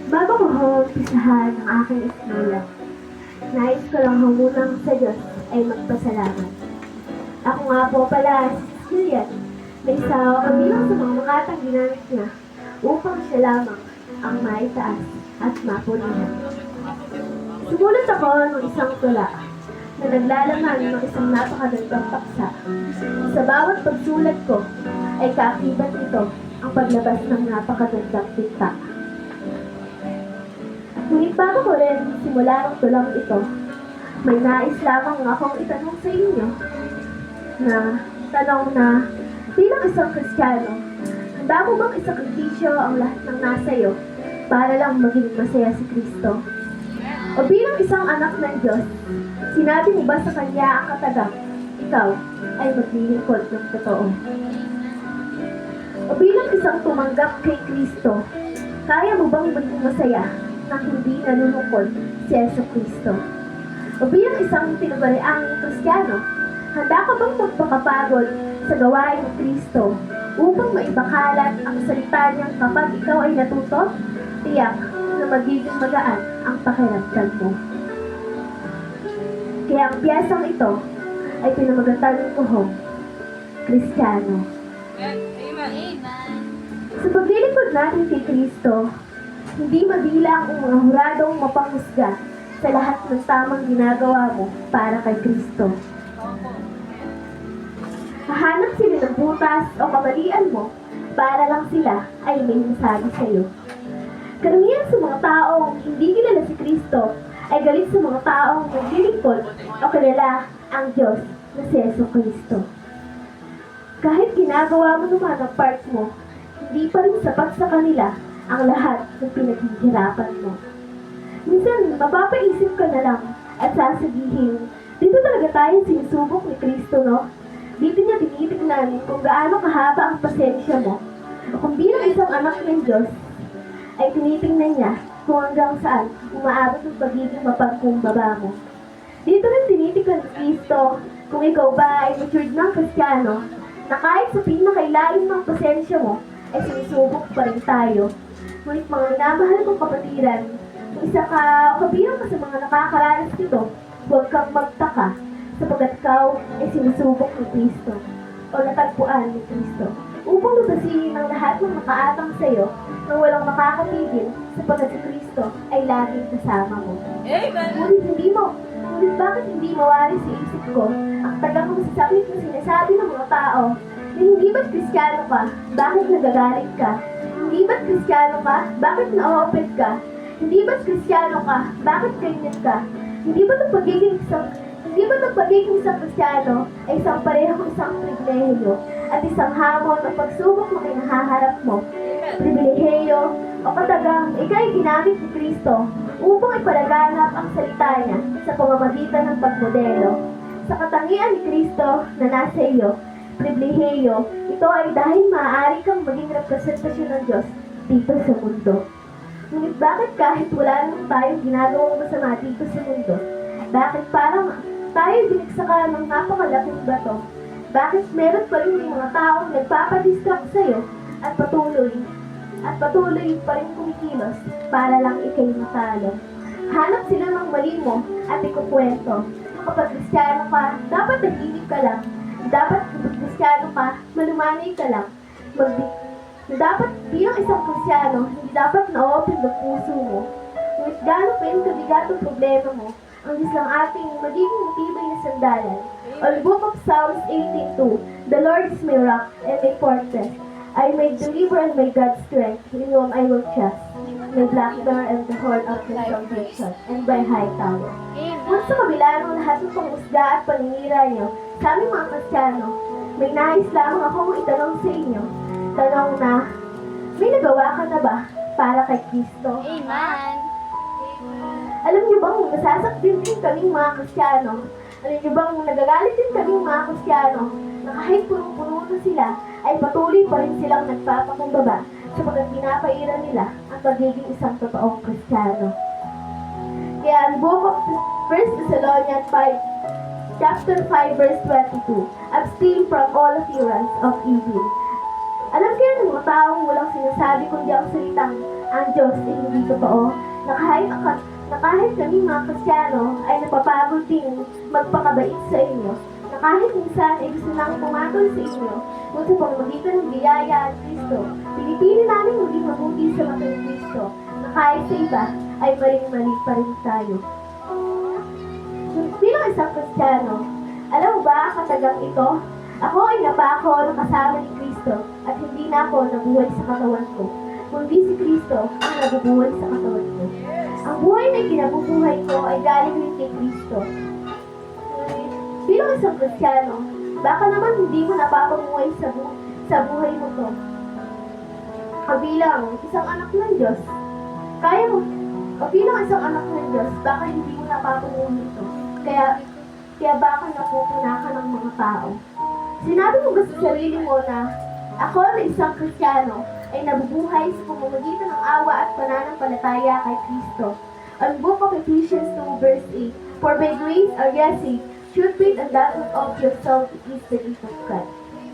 Bago ko umpisahan ang aking isnula, nais ko lang munang sa Diyos ay magpasalamat. Ako nga po pala si Cecilian, na isa ako kabilang sa mga makatang ginamit niya upang siya lamang ang maitaas at mapunihan. Sumulat ako ng isang tula na naglalaman ng isang napakagandang paksa. Sa bawat pagsulat ko ay kaakibat nito ang paglabas ng napakagandang tinta. Ngunit bago ko rin simula ng tulang ito, may nais lamang akong itanong sa inyo na tanong na bilang isang Kristiyano, handa mo bang isakripisyo ang lahat ng nasa iyo para lang maging masaya si Kristo? O bilang isang anak ng Diyos, sinabi mo ba sa Kanya ang katagang, ikaw ay maglilingkod ng totoo? O bilang isang tumanggap kay Kristo, kaya mo bang maging masaya na hindi nalulungkot si Yesu Kristo? O bilang isang pinagariang Kristiyano, handa ka bang magpakapagod sa gawain ng Kristo upang maibakalat ang salita niyang kapag ikaw ay natuto, tiyak na magiging magaan ang pakiramdam mo. Kaya ang piyesang ito ay pinamagatan ko Kristiyano. Amen. Sa paglilingkod natin kay Kristo, hindi mabilang ang mga huradong mapanghusga sa lahat ng tamang ginagawa mo para kay Kristo. Hahanap sila ng butas o kamalian mo para lang sila ay may nasabi sa iyo. Karamihan sa mga taong hindi kilala si Kristo ay galit sa mga taong naglilingkod o kilala ang Diyos na si Yesu Kristo. Kahit ginagawa mo naman ang part mo, hindi pa rin sapat sa kanila ang lahat ng pinaghihirapan mo. Minsan, mapapaisip ka na lang at sasabihin, dito talaga tayo sinusubok ni Kristo, no? Dito niya tinitignan kung gaano kahaba ang pasensya mo. O kung bilang isang anak ng Diyos, ay tinitingnan niya kung hanggang saan umaabot ang pagiging mapagkumbaba mo. Dito rin tinitignan ni Kristo kung ikaw ba ay matured ng Kristiyano na kahit sa pinakailalim ng pasensya mo, ay sinusubok pa rin tayo. Ngunit mga minamahal kong kapatiran, kung isa ka o kabilang ka sa mga nakakaranas nito, huwag kang magtaka sapagkat ikaw ay sinusubok ni Kristo o natagpuan ni Kristo upang lutasin ang lahat ng makaatang sa iyo na walang makakatigil sapagkat si Kristo ay laging kasama mo. Amen. Ngunit bakit hindi mawari sa isip ko ang tagang masasakit na sinasabi ng mga tao na hindi ba't Kristiyano ka, bakit nagagalit ka? Hindi ba't Kristiyano ka, bakit na-open ka? Hindi ba't Kristiyano ka, bakit ganyan ka? Hindi ba't ang pagiging isang Kristiyano ay isang parehong isang pribilehiyo at isang hamon o pagsubok na kinahaharap mo? Pribilehiyo o katagang ika'y ginamit ni Kristo upang ipalaganap ang salita niya sa pamamagitan ng pagmodelo. Sa katangian ni Kristo na nasa iyo, pribilehiyo, ito ay dahil maaari kang maging representasyon ng Diyos dito sa mundo. Ngunit bakit kahit wala naman tayong ginagawang masama dito sa mundo, bakit parang tayo binigsakan ng napakalaking bato? Bakit meron pa rin mga taong nagpapadistract sa'yo at patuloy pa rin kumikilos para lang ikay matalo? Hanap sila ng mali mo at ikukwento. Kapag Kristiyano ka, dapat nagiging ka lang. Dapat kapag Kristiyano ka, malumanay ka lang. Dapat bilang isang Kristiyano, hindi dapat na-open ang puso mo. Ngunit gano'n pa yung kabigat ang problema mo, ang Diyos lang ating magiging matibay na sandalan. On the book of Psalms 18:2, the Lord is my rock and my fortress. I may deliver and my God's strength, in whom I will trust. My black door and the horn of my salvation, and by high tower. Kung sa kabila ng lahat ng pangusga at paninira niyo, sa aming mga Kristiyano, may nais lamang akong itanong sa inyo. Tanong na, may nagawa ka na ba para kay Kristo? Amen. Alam niyo bang nasasaktin din kaming mga Kristiyano? Alam niyo bang nagagalit din kaming mga Kristiyano na kahit punong-puno na sila, ay patuloy pa rin silang nagpapakumbaba sapagkat pinapairan nila ang pagiging isang totoong Kristiyano. Kaya ang book of 1 Thessalonians 5, chapter 5, verse 22, abstain from all appearance of evil. Alam kayo ng mga taong walang sinasabi kundi ang salitang ang Diyos ay hindi totoo, na kahit kami mga Kristiyano ay napapagod din magpakabait sa inyo, na kahit minsan ay gusto namin pumatol sa inyo, kung sa pamamagitan ng biyaya at Kristo, pinipili namin maging mabuti sa mata ng Kristo, na kahit sa iba ay mali pa rin tayo. Bilang isang Kristiyano, alam mo ba ang katagang ito? Ako ay napako ng kasama ni Kristo at hindi na ako nabuhay sa katawan ko, kundi si Kristo ang nabubuhay sa katawan ko. Ang buhay na kinabubuhay ko ay galing rin kay Kristo. Bilang isang Kristiyano, baka naman hindi mo napapamuhay sa buhay mo to. Bilang isang anak ng Diyos, bilang isang anak ng Diyos, baka hindi mo napapamuhay ito. Kaya baka napupuna ka ng mga tao. Sinabi mo ba sa sarili mo na ako na isang Kristiyano ay nabubuhay sa pamamagitan ng awa at pananampalataya kay Kristo? Ang Book of Ephesians 2 verse 8, For by grace are ye saved, through faith, and that not of yourself, it is the gift of God.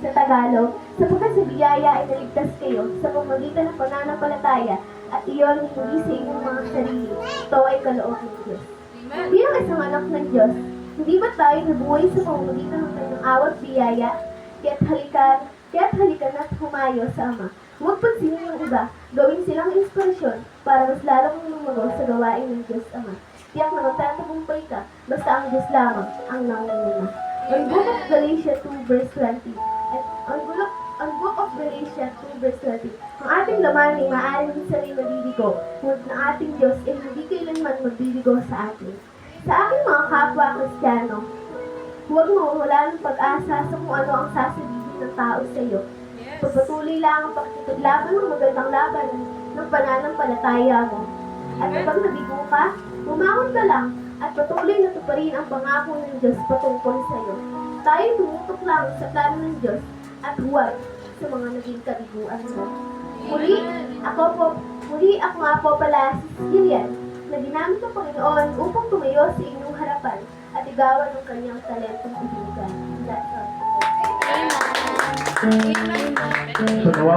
Sa Tagalog, sapagkat sa biyaya ay naligtas kayo sa pamamagitan ng pananampalataya at iyon hindi sa inyong mga sarili. Ito ay kaloob ng Diyos. Bilang isang anak ng Diyos, hindi ba tayo nabuhay sa pamamagitan ng kanyang awat biyaya? Kaya't halikan at humayo sa Ama. Huwag pansinin yung iba, gawin silang inspirasyon para mas lalong lumago sa gawain ng Diyos Ama. Tiyak na magtatagumpay ka, basta ang Diyos lamang ang nangunguna. Ang Book of Galatians 2 verse 20. Ang Book of Galatians 2 verse 20. Ang ating laman ay maaaring minsan ay mabibigo, ngunit ang ating Diyos ay hindi kailanman magbibigo sa atin. Sa aking mga kapwa Kristiyano, huwag mawawala ng pag-asa sa kung ano ang sasabihin ng tao sa iyo. Pagpatuloy lang ang pakikipaglaban ng magandang laban ng pananampalataya mo. At kapag nabigo ka, bumangon ka lang at patuloy na tuparin ang pangako ng Diyos patungkol sa iyo. Tayo tumutok lang sa plano ng Diyos at huwag sa mga naging kabiguan mo. Muli ako nga po pala si Cecilian, na ginamit ng Panginoon upang tumayo sa inyong harapan at igawan ng kanyang talentong ibigay. That's all. Amen. So, nawa